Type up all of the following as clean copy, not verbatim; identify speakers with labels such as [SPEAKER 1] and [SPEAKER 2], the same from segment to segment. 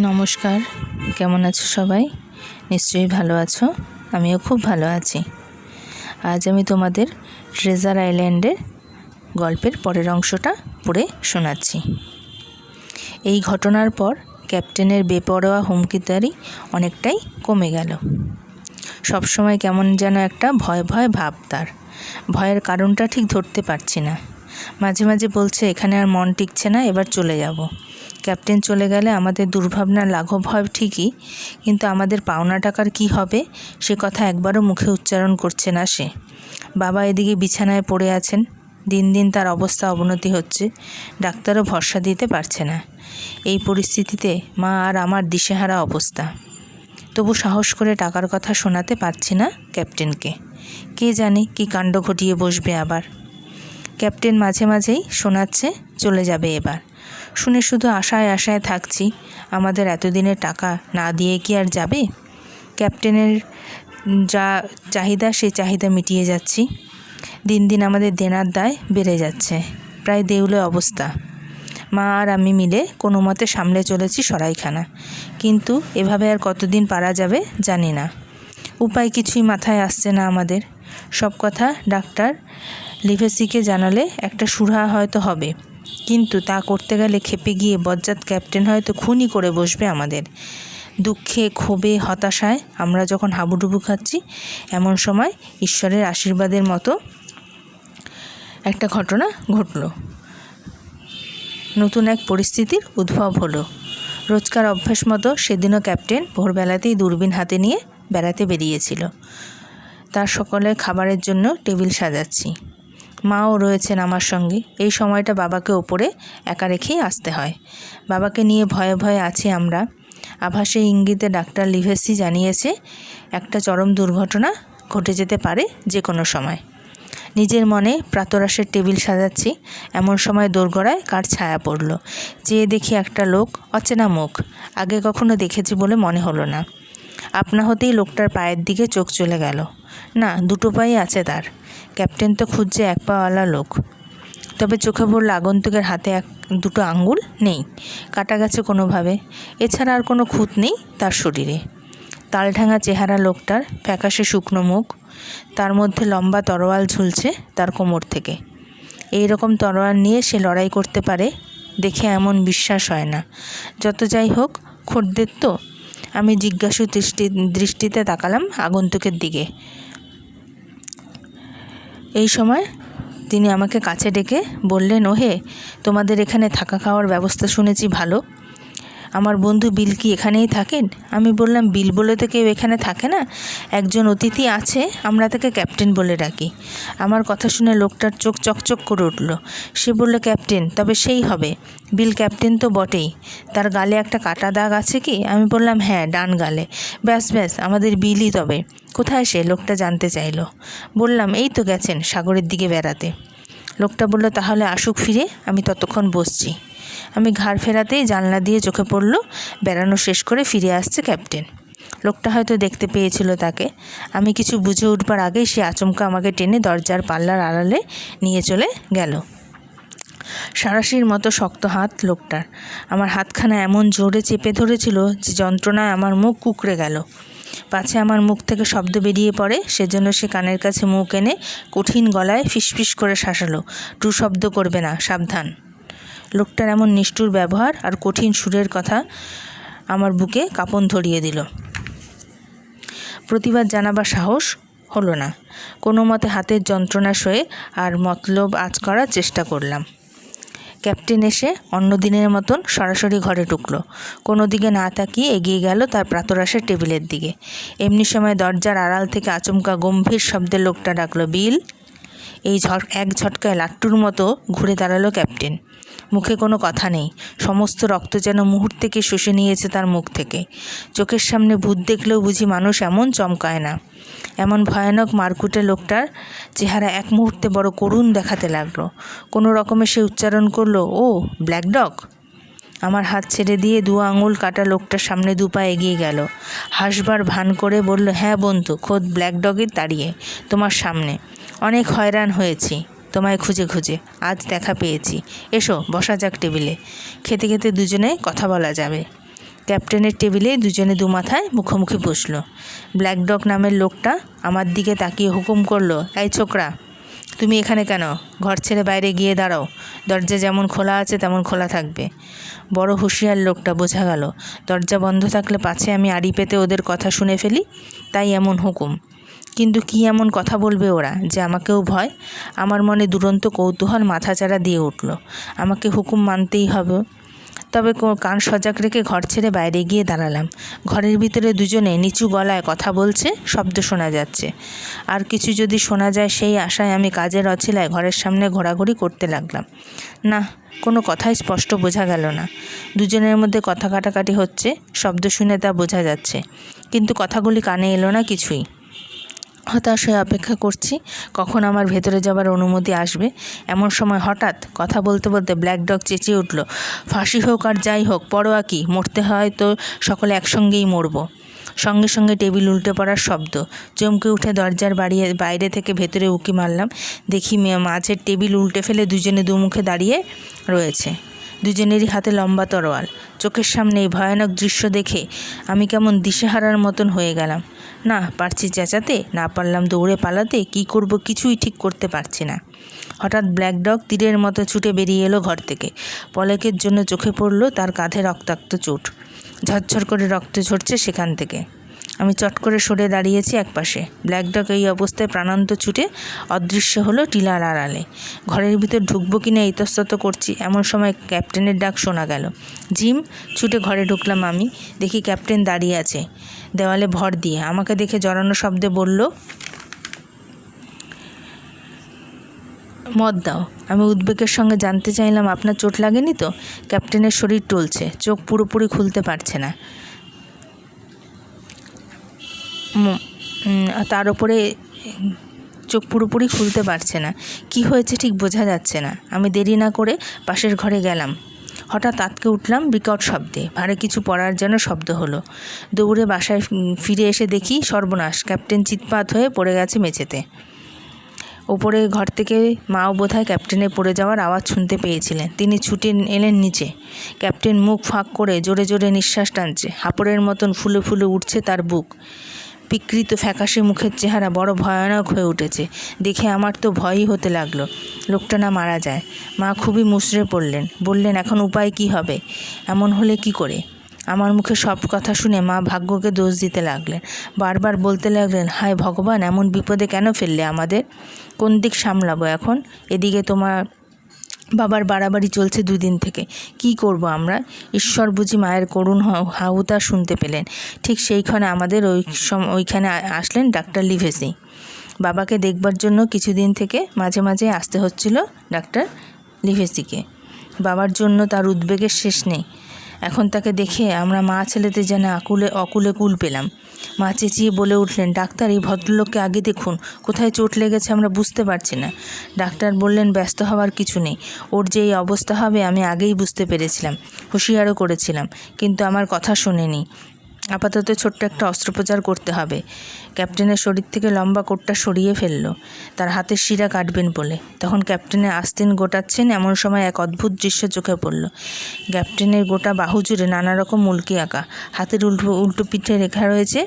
[SPEAKER 1] নমস্কার, কেমন আছো সবাই? নিশ্চয়ই ভালো আছো। আমিও খুব ভালো আছি। আজ আমি তোমাদের ট্রেজার আইল্যান্ডের গল্পের পরের অংশটা পড়ে শোনাচ্ছি। এই ঘটনার পর ক্যাপ্টেনের বেপরোয়া হুমকিদারি অনেকটাই কমে গেল। সবসময় কেমন যেন একটা ভয় ভয় ভাব তার। ভয়ের কারণটা ঠিক ধরতে পারছি না। মাঝে মাঝে বলছে এখানে আর মন টিকছে না, এবার চলে যাব। ক্যাপ্টেন চলে গেলে আমাদের দুর্ভাবনা লাঘব হয় ঠিকই, কিন্তু আমাদের পাওনা টাকার কি হবে সে কথা একবারও মুখে উচ্চারণ করছে না সে। বাবা এদিকে বিছানায় পড়ে আছেন। দিন দিন তার অবস্থা অবনতি হচ্ছে। ডাক্তারও ভরসা দিতে পারছে না। এই পরিস্থিতিতে মা আর আমার দিশেহারা অবস্থা। তবু সাহস করে টাকার কথা শোনাতে পারছি না ক্যাপ্টেনকে। কে জানে কি কাণ্ড ঘটিয়ে বসবে আবার। ক্যাপ্টেন মাঝে মাঝেই শোনাচ্ছে চলে যাবে এবার। শুনে শুধু আশায় আশায় থাকছি, আমাদের এতদিনের টাকা না দিয়ে কি আর যাবে? ক্যাপ্টেনের যা চাহিদা সেই চাহিদা মিটিয়ে যাচ্ছি। দিন দিন আমাদের দেনার দায় বেড়ে যাচ্ছে, প্রায় দেউলে অবস্থা। মা আর আমি মিলে কোনো মতে সামলে চলেছি সরাইখানা, কিন্তু এভাবে আর কতদিন পারা যাবে জানি না। উপায় কিছুই মাথায় আসছে না আমাদের। সব কথা ডাক্তার লিভেসিকে জানালে একটা সুরাহা হয়তো হবে, কিন্তু তা করতে গেলে খেপে গিয়ে বজ্জাত ক্যাপ্টেন হয়তো খুনই করে বসবে আমাদের। দুঃখে, ক্ষোভে, হতাশায় আমরা যখন হাবুডুবু খাচ্ছি, এমন সময় ঈশ্বরের আশীর্বাদের মতো একটা ঘটনা ঘটল। নতুন এক পরিস্থিতির উদ্ভব হলো। রোজকার অভ্যাস মতো সেদিনও ক্যাপ্টেন ভোরবেলাতেই দূরবীন হাতে নিয়ে বেড়াতে বেরিয়েছিল। তার সকলের খাবারের জন্য টেবিল সাজাচ্ছি। মাও রয়েছেন আমার সঙ্গে। এই সময়টা বাবাকে ওপরে একা রেখেই আসতে হয়। বাবাকে নিয়ে ভয়ে ভয়ে আছি আমরা। আভাসে ইঙ্গিতে ডাক্তার লিভেসি জানিয়েছে একটা চরম দুর্ঘটনা ঘটে যেতে পারে যে কোনো সময়। নিজের মনে প্রাতরাশের টেবিল সাজাচ্ছি, এমন সময় দোরগোড়ায় কার ছায়া পড়ল। যেয়ে দেখি একটা লোক, অচেনা মুখ, আগে কখনো দেখেছি বলে মনে হলো না। আপনা হতেই লোকটার পায়ের দিকে চোখ চলে গেল। না, দুটো পাই আছে তার। ক্যাপ্টেন তো খুঁজছে এক পাওয়ালা লোক। তবে চোখে পড়ল আগন্তুকের হাতে দুটো আঙ্গুল নেই, কাটা গেছে কোনোভাবে। এছাড়া আর কোনো খুঁত নেই তার শরীরে। তালঢাঙা চেহারা লোকটার, ফ্যাকাশে শুকনো মুখ, তার মধ্যে লম্বা তরোয়াল ঝুলছে তার কোমর থেকে। এই রকম তরোয়াল নিয়ে সে লড়াই করতে পারে দেখে এমন বিশ্বাস হয় না। যত যাই হোক, খদ্দের তো। আমি জিজ্ঞাসু দৃষ্টিতে তাকালাম আগন্তুকের দিকে। এই সময় তিনি আমাকে কাছে ডেকে বললেন, ওহে, তোমাদের এখানে থাকা খাওয়ার ব্যবস্থা শুনেছি ভালো। আমার বন্ধু বিল কি এখানেই থাকেন? আমি বললাম, বিল বলে তো কেউ এখানে থাকে না। একজন অতিথি আছে, আমরা তাকে ক্যাপ্টেন বলে ডাকি। আমার কথা শুনে লোকটার চোখ চকচক করে উঠল। সে বলল, ক্যাপ্টেন? তবে সেই হবে। বিল ক্যাপ্টেন তো বটেই। তার গালে একটা কাটা দাগ আছে কি? আমি বললাম, হ্যাঁ, ডান গালে। ব্যাস ব্যাস, আমাদের বিলই তবে। কোথায় সে? লোকটা জানতে চাইল। বললাম, এই তো গেছেন সাগরের দিকে বেড়াতে। লোকটা বলল, তাহলে আসুক ফিরে, আমি ততক্ষণ বসছি। আমি ঘাড় ফেরাতেই জানলা দিয়ে চোখে পড়ল বেড়ানো শেষ করে ফিরে আসছে ক্যাপ্টেন। লোকটা হয়তো দেখতে পেয়েছিল তাকে। আমি কিছু বুঝে উঠবার আগেই সে আচমকা আমাকে টেনে দরজার পাল্লার আড়ালে নিয়ে চলে গেল। সাঁড়াশির মতো শক্ত হাত লোকটার। আমার হাতখানা এমন জোরে চেপে ধরেছিল যে যন্ত্রণায় আমার মুখ কুঁকড়ে গেল। পাছে আমার মুখ থেকে শব্দ বেরিয়ে পড়ে সেজন্য সে কানের কাছে মুখ এনে কঠিন গলায় ফিসফিস করে শাসালো, টু শব্দ করবে না, সাবধান। লোকটার এমন নিষ্ঠুর ব্যবহার আর কঠিন সুরের কথা আমার বুকে কাঁপন ধরিয়ে দিল। প্রতিবাদ জানাবার সাহস হলো না। কোনো মতে হাতের যন্ত্রণা সয়ে আর মতলব আজ করার চেষ্টা করলাম। ক্যাপ্টেন এসে অন্য দিনের মতন সরাসরি ঘরে ঢুকলো। কোনো দিকে না তাকিয়ে এগিয়ে গেল তার প্রাতরাশের টেবিলের দিকে। এমনি সময় দরজার আড়াল থেকে আচমকা গম্ভীর শব্দে লোকটা ডাকলো, বিল। এই এক ঝটকায় লাট্টুর মতো ঘুরে দাঁড়ালো ক্যাপ্টেন। মুখে কোনো কথা নেই। সমস্ত রক্ত যেন মুহূর্তেকে শুষে নিয়েছে তার মুখ থেকে। চোখের সামনে ভূত দেখলেও বুঝি মানুষ এমন চমকায় না। এমন ভয়ানক মারকুটে লোকটার চেহারা এক মুহূর্তে বড় করুণ দেখাতে লাগলো। কোনো রকমে সে উচ্চারণ করলো, ও ব্ল্যাক ডগ। আমার হাত ছেড়ে দিয়ে 2 আঙুল কাটা লোকটার সামনে 2 পা এগিয়ে গেল। হাসবার ভান করে বলল, হ্যাঁ বন্ধু, খোদ ব্ল্যাক ডগের দাঁড়িয়ে তোমার সামনে। অনেক হয়রান হয়েছি তোমায় খুঁজে খুঁজে, আজ দেখা পেয়েছি। এসো বসা যাক টেবিলে, খেতে খেতে দুজনে কথা বলা যাবে। ক্যাপ্টেনের টেবিলে দুজনে দুমাথায় মুখোমুখি বসলো। ব্ল্যাক ডগ নামের লোকটা আমার দিকে তাকিয়ে হুকুম করলো, এই ছোকরা, তুমি এখানে কেন? ঘর ছেড়ে বাইরে গিয়ে দাঁড়াও। দরজা যেমন খোলা আছে তেমন খোলা থাকবে। বড় হুঁশিয়ার লোকটা, বোঝা গেল। দরজা বন্ধ থাকলে পাছে আমি আড়ি পেতে ওদের কথা শুনে ফেলি, তাই এমন হুকুম। কিন্তু কি এমন কথা বলবে ওরা যে আমাকেও ভয়? আমার মনে দুরন্ত কৌতূহল মাথাচাড়া দিয়ে উঠল। আমাকে হুকুম মানতেই হবে। তবে কান সজাগ রেখে ঘর ছেড়ে বাইরে গিয়ে দাঁড়ালাম। ঘরের ভিতরে দুজনে নিচু গলায় কথা বলছে, শব্দ শোনা যাচ্ছে। আর কিছু যদি শোনা যায় সেই আশায় আমি কাজের অছিলায় ঘরের সামনে ঘোরাঘুরি করতে লাগলাম। না, কোনো কথাই স্পষ্ট বোঝা গেল না। দুজনের মধ্যে কথা কাটাকাটি হচ্ছে, শব্দ শুনে তা বোঝা যাচ্ছে, কিন্তু কথাগুলি কানে এলো না কিছুই। হতাশ হয়ে অপেক্ষা করছি কখন আমার ভেতরে যাবার অনুমতি আসবে। এমন সময় হঠাৎ কথা বলতে বলতে ব্ল্যাক ডগ চেঁচিয়ে উঠল, ফাঁসি হোক আর যাই হোক, পরোয়া কি, মরতে হয় তো সকলে একসঙ্গেই মরব। সঙ্গে সঙ্গে টেবিল উল্টে পড়ার শব্দ। চমকে উঠে দরজার বাইরে থেকে ভেতরে উঁকি মারলাম। দেখি মাঝের টেবিল উল্টে ফেলে দুজনে দুমুখে দাঁড়িয়ে রয়েছে। দুজনেরই হাতে লম্বা তরোয়াল। চোখের সামনে এই ভয়ানক দৃশ্য দেখে আমি কেমন দিশেহারার মতন হয়ে গেলাম। না পারছি চেঁচাতে, না পারলাম দৌড়ে পালাতে, কি করব কিছুই ঠিক করতে পারছি না। হঠাৎ ব্ল্যাক ডগ তীরের মতো ছুটে বেরিয়ে এলো ঘর থেকে। পলকের জন্য চোখে পড়ল তার কাঁধে রক্তাক্ত চোট। ঝরঝর করে রক্ত ঝরছে সেখান থেকে। আমি চট করে সরে দাঁড়িয়েছি একপাশে। ব্ল্যাক ডগ এই অবস্থায় প্রাণান্ত ছুটে অদৃশ্য হলো টিলার আড়ালে। ঘরের ভিতর ঢুকবো কিনা ইতস্তত করছি, এমন সময় ক্যাপ্টেনের ডাক শোনা গেল। জিম! ছুটে ঘরে ঢুকলাম আমি। দেখি ক্যাপ্টেন দাঁড়িয়ে আছে দেওয়ালে ভর দিয়ে। আমাকে দেখে জড়ানো শব্দে বলল, মদ দাও। আমি উদ্বেগের সঙ্গে জানতে চাইলাম, আপনার চোট লাগেনি তো? ক্যাপ্টেনের শরীর টলছে, চোখ পুরোপুরি খুলতে পারছে না, তার উপরে চোখ পুরোপুরি খুলতে পারছে না। কি হয়েছে ঠিক বোঝা যাচ্ছে না। আমি দেরি না করে পাশের ঘরে গেলাম। হঠাৎ আটকে উঠলাম বিকট শব্দে। ভারে কিছু পড়ার যেন শব্দ হলো। দৌড়ে বাসায় ফিরে এসে দেখি সর্বনাশ, ক্যাপ্টেন চিৎপাত হয়ে পড়ে গেছে মেঝেতে। ওপরে ঘর থেকে মাও বোধহয় ক্যাপ্টেনের পড়ে যাওয়ার আওয়াজ শুনতে পেয়েছিলেন। তিনি ছুটে এলেন নিচে। ক্যাপ্টেন মুখ ফাঁক করে জোরে জোরে নিঃশ্বাস টানছে। হাঁপড়ের মতন ফুলে ফুলে উঠছে তার বুক। বিকৃত ফ্যাকাশে মুখের চেহারা বড় ভয়ানক হয়ে উঠেছে। দেখে আমার তো ভয়ই হতে লাগলো। লোকটা না মারা যায়। মা খুবই মুচড়ে পড়লেন। বললেন, এখন উপায় কি হবে? এমন হলে কি করে? আমার মুখে সব কথা শুনে মা ভাগ্যকে দোষ দিতে লাগলেন। বারবার বলতে লাগলেন, হায় ভগবান, এমন বিপদে কেন ফেললে আমাদের? কোন দিক সামলাবো এখন? এদিকে তোমার বাবার বাড়াবাড়ি চলছে দুদিন থেকে। কি করব আমরা? ঈশ্বর বুঝি মায়ের করুণ হাহুতা শুনতে পেলেন। ঠিক সেইখানে আমাদের ওইখানে আসলেন ডাক্তার লিভেসি। বাবাকে দেখবার জন্য কিছুদিন থেকে মাঝে মাঝে আসতে হচ্ছিল ডাক্তার লিভেসিকে। বাবার জন্য তার উদ্বেগের শেষ নেই। এখন তাকে দেখে আমরা মা ছেলেতে যেন অকুলে কুল পেলাম। মা চেঁচিয়ে বলে উঠলেন, ডাক্তার, এই ভদ্রলোককে আগে দেখুন, কোথায় চোট লেগেছে আমরা বুঝতে পারছি না। ডাক্তার বললেন, ব্যস্ত হওয়ার কিছু নেই। ওর যে এই অবস্থা হবে আমি আগেই বুঝতে পেরেছিলাম, হুঁশিয়ারও করেছিলাম, কিন্তু আমার কথা শোনেনি। আপাতত ছোট্ট একটা অস্ত্রোপচার করতে হবে। ক্যাপ্টেনের শরীর থেকে লম্বা কোটটা সরিয়ে ফেলল, তার হাতের শিরা কাটবেন বলে। তখন ক্যাপ্টেনের আস্তিন গোটাচ্ছেন, এমন সময় এক অদ্ভুত দৃশ্য চোখে পড়ল। ক্যাপ্টেনের গোটা বাহু জুড়ে নানা রকম মুলকি আঁকা। হাতের উল্টো পিঠে লেখা রয়েছে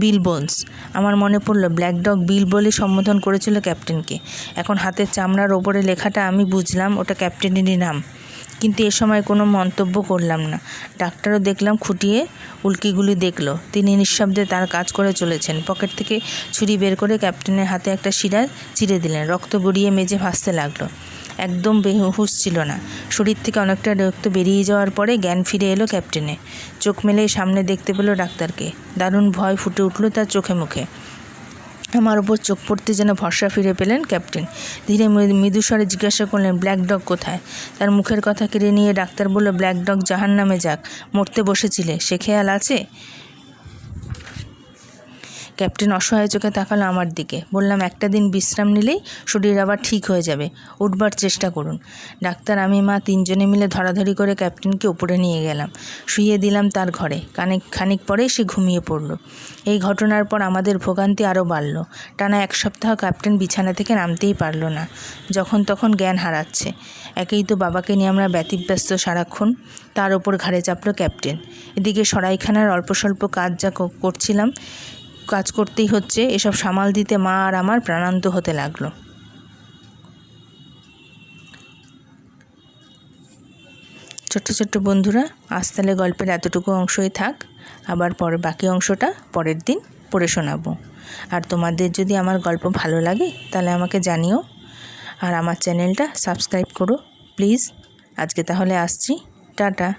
[SPEAKER 1] বিল বোনস। আমার মনে পড়ল ব্ল্যাক ডগ বিল বলে সম্বোধন করেছিল ক্যাপ্টেনকে। এখন হাতের চামড়ার ওপরে লেখাটা আমি বুঝলাম ওটা ক্যাপ্টেনেরই নাম। কিন্তু এ সময় কোনো মন্তব্য করলাম না। ডাক্তারও দেখলাম খুঁটিয়ে উল্কিগুলি দেখলো। তিনি নিঃশব্দে তার কাজ করে চলেছেন। পকেট থেকে ছুরি বের করে ক্যাপ্টেনের হাতে একটা শিরা চিরে দিলেন। রক্ত গড়িয়ে মেঝে ভাসতে লাগলো। একদম বেহুশ ছিল না। শরীর থেকে অনেকটা রক্ত বেরিয়ে যাওয়ার পরে জ্ঞান ফিরে এলো ক্যাপ্টেনের। চোখ মেলে সামনে দেখতে পেল ডাক্তারকে। দারুণ ভয় ফুটে উঠল তার চোখে মুখে। আমার ওপর চোখ পড়তে যেন ভরসা ফিরে পেলেন ক্যাপ্টেন। ধীরে মৃদুস্বরে জিজ্ঞাসা করলেন, ব্ল্যাক ডগ কোথায়? তার মুখের কথা কেড়ে নিয়ে ডাক্তার বলল, ব্ল্যাক ডগ জাহান্নামে যাক, মরতে বসেছিলে, সে খেয়াল আছে? ক্যাপ্টেন অসহায় চোখে তাকালো আমার দিকে। বললাম, একটা দিন বিশ্রাম নিলেই শরীর আবার ঠিক হয়ে যাবে, উঠবার চেষ্টা করুন। ডাক্তার, আমি, মা তিনজনে মিলে ধরাধরি করে ক্যাপ্টেনকে উপরে নিয়ে গেলাম, শুইয়ে দিলাম তার ঘরে। খানিক পরেই সে ঘুমিয়ে পড়ল। এই ঘটনার পর আমাদের ভোগান্তি আরও বাড়ল। টানা 1 সপ্তাহ ক্যাপ্টেন বিছানা থেকে নামতেই পারল না, যখন তখন জ্ঞান হারাচ্ছে। একেই তো বাবাকে নিয়ে আমরা ব্যতিব্যস্ত সারাক্ষণ, তার ওপর ঘাড়ে চাপলো ক্যাপ্টেন। এদিকে সরাইখানার অল্প স্বল্প কাজ যা করছিলাম, কাজ করতেই হচ্ছে, এসব সামাল দিতে মা আর আমার প্রাণান্ত হতে লাগলো। ছোট্ট ছোট্ট বন্ধুরা, আজ তাহলে গল্পের এতটুকু অংশই থাক। আবার বাকি অংশটা পরের দিন পড়ে শোনাবো। আর তোমাদের যদি আমার গল্প ভালো লাগে তাহলে আমাকে জানিও, আর আমার চ্যানেলটা সাবস্ক্রাইব করো প্লিজ। আজকে তাহলে আসছি, টাটা।